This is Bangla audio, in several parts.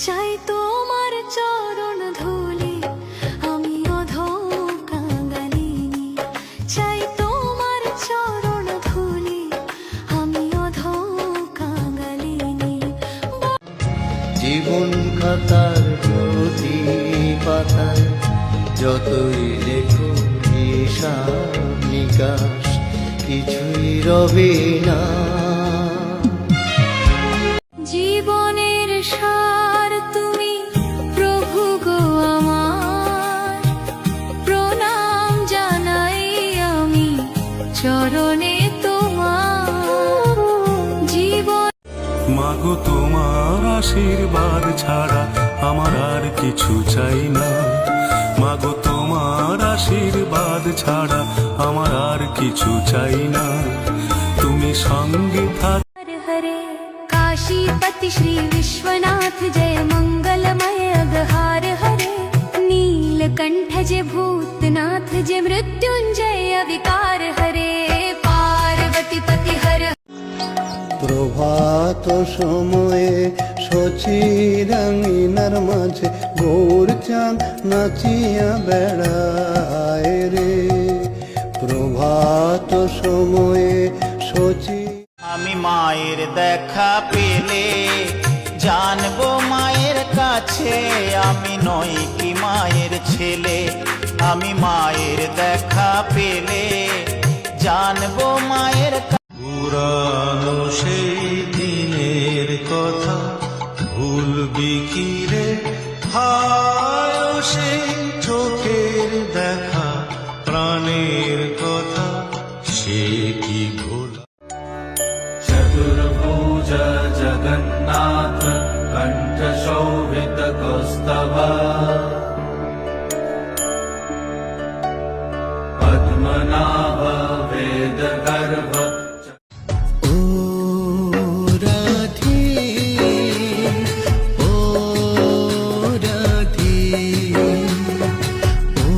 চাই তোমার চরণ ধুলি, আমি অধম কাঙালিনী। চাই তোমার চরণ ধুলি, আমি অধম কাঙালিনী। জীবন খাতার প্রতি পাতায় যতই লেখো হিসাব নিকাশ, কিছুই রবে না। জীবনের সার তুমি প্রভু গো আমার, প্রণাম জানাই আমি চরণে তোমার। জীবন মাগো তোমার আশীর্বাদ ছাড়া আমার আর কিছু চাই না। মাগো তোমার আশীর্বাদ ছাড়া আমার আর কিছু চাই না। তুমি সঙ্গে থাক। हरे काशीपति श्री विश्वनाथ जय मंगलमय अगहार हरे। नीलकंठ जय भूतनाथ जय मृत्युंजय विकार हरे। पार्वती पति हर প্রভাত সময়ে শচীরাঙিনার মাঝে গৌর চাঁদ নাচিয়া বেড়ায় রে। প্রভাত সময়ে শচী আমি মায়ের দেখা পেলে জানবো মায়ের কাছে আমি নই কি মায়ের ছেলে। আমি মায়ের দেখা পেলে জানবো মায়ের পুরানো সেই দিনের কথা ভুলবি কি রে? হায় সেই চোখের দেখা প্রাণের কথা সে কি ভোলা। চতুর্ভুজ জগন্নাথ কণ্ঠ শোভিত কৌস্তভ পদ্মনাভ বেদ গর্ভ। ও রাধে, ও রাধে, ও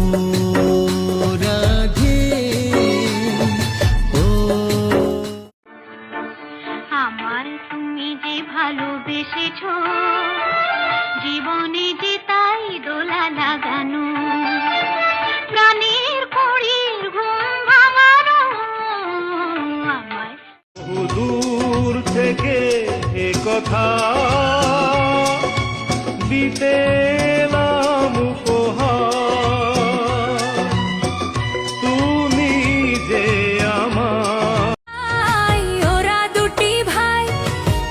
রাধে, ও। আমার তুমি যে ভালোবেসেছো, জীবনে যে তাই দোলা লাগানো, প্রাণের কড়ির ঘুম ভাঙানো আমায়। দূর থেকে এ কথা দিতে এলাম উপহার, তুমি যে আমার। আই ওরা দুটি ভাই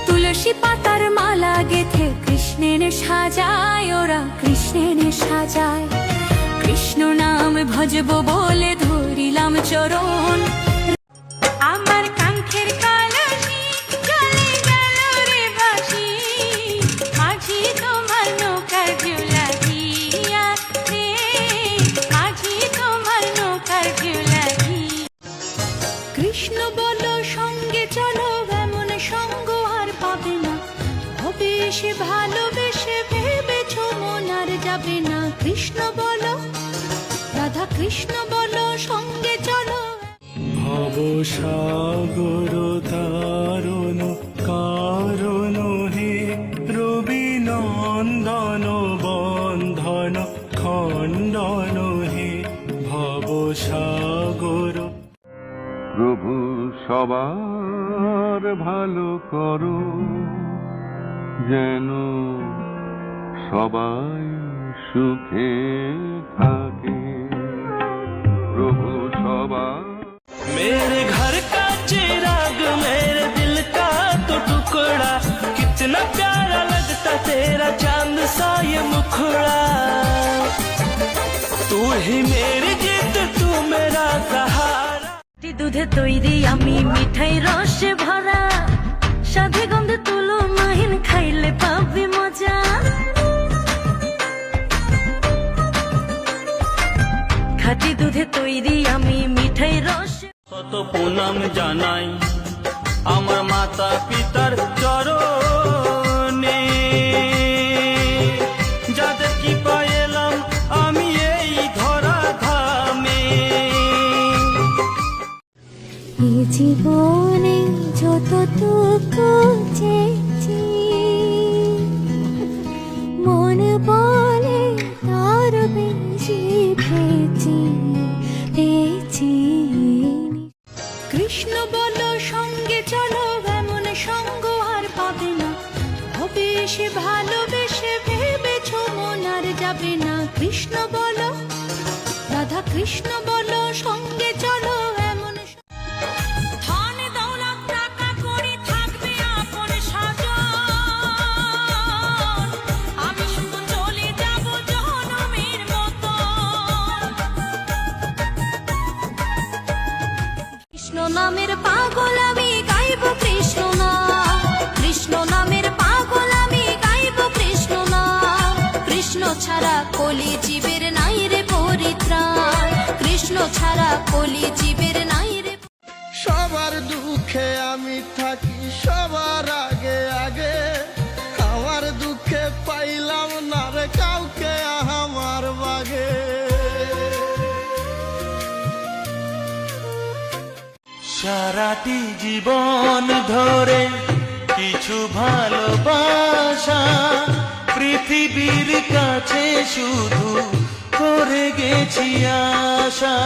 তুলসী পাতার মালা গেথে কৃষ্ণের সাজায়, ওরা কৃষ্ণের সাজায়। কৃষ্ণ নাম ভজবো বলে ধরিলাম চরণ। আমার কাঙ্ক্ষের কলসি চলে গেল রে বাসি, মাঝি তোমার নৌকার ঝুলা দিয়া রে, মাঝি তোমার নৌকার ঝুলা দিয়া। কৃষ্ণ বলো সঙ্গে চলো, এমন সঙ্গ আর পাবে না। হবে সে ভালোবেসে ভেবেছ মন আর যাবে না। কৃষ্ণ বলো, রাধা কৃষ্ণ বলো সঙ্গে চলো। ভব সাগর তারণ কারণ হে রবি নন্দন বন্ধন খণ্ডন হে ভব সাগর। প্রভু সবার ভালো করো, যেন সবাই সুখে থাকে। প্রভু সবার। मेरे घर का चिराग मेरे दिल का तो टुकड़ा, कितना प्यारा लगता तेरा चांद सा ये मुखड़ा। तू ही मेरी जीत, तू मेरा सहारा। দুধে তৈরি আমি মিঠাই রসে ভরা, সাধে গন্ধে তুলো মাহিন খাইলে পাবি মজা। খাঁটি দুধে তৈরি আমি মিঠাই রসে। কত প্রণাম জানাই আমার মাতা পিতার চরণে, যাদের কি পাইলাম আমি এই ধরা ধামে। এই জীবনে যতটুকু চেয়েছি বলে তার বেশি পেয়েছি পেয়েছি। কৃষ্ণ বলো সঙ্গে চলো, এমন সঙ্গ আর পাবে না, হবে সে ভালোবেসে ভেবেছ মন আর যাবে না। কৃষ্ণ বলো, রাধা কৃষ্ণ বলো সঙ্গে চলো, এমন ধন দৌলত টাকা কড়ি থাকবে আপন সাজন, আমি শুধু চলে যাব জনমের মতো। কৃষ্ণ নামের পাগল আমি গাইব কৃষ্ণ নাম, কৃষ্ণ নামের পাগল আমি গাইব কৃষ্ণ নাম। কৃষ্ণ ছাড়া কলি জীবের নাই রে পরিত্রাণ, কৃষ্ণ ছাড়া কলি জীবের নাই রে। সবার দুঃখে আমি থাকি সবার আগে আগে, আমার দুঃখে পাইলাম না রে কাউকে আমার বাগে। সারাটি জীবন ধরে কিছু ভালোবাসা পৃথিবীর কাছে শুধু করে গেছি আশা।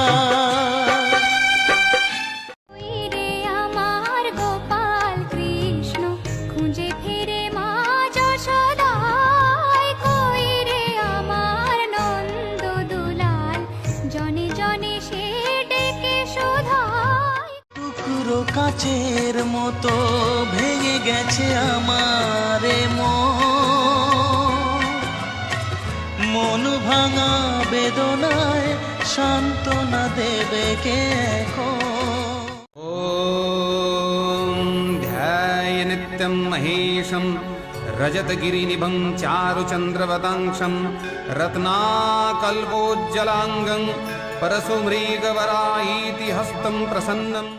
কই রে আমার গোপাল কৃষ্ণ, খুঁজে ফিরে মা যশোদায়, কই রে আমার নন্দ দুলাল, জনে জনে সে ডেকে শোধায়। টুকরো কাচের মতো ভেঙে গেছে আমার মন ভাঙা বেদনায় সান্ত্বনা দেবে কে এখন? ॐ ध्याय नित्यं महेशं रजतगिरिनिभं चारुचन्द्रवतांशं रत्नाकल्पोज्जलाङ्गं परशुमृगवराईति हस्तं प्रसन्नम्।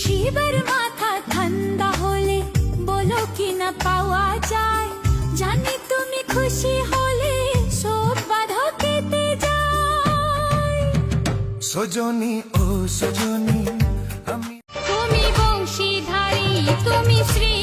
শিবের মাথা ঠান্ডা হলে বলো কি না পাওয়া যায়, জানি তুমি খুশি হলে সব বাধা কেটে যায়। সজনী ও সজনী আমি তুমি বংশীধারী তুমি শ্রী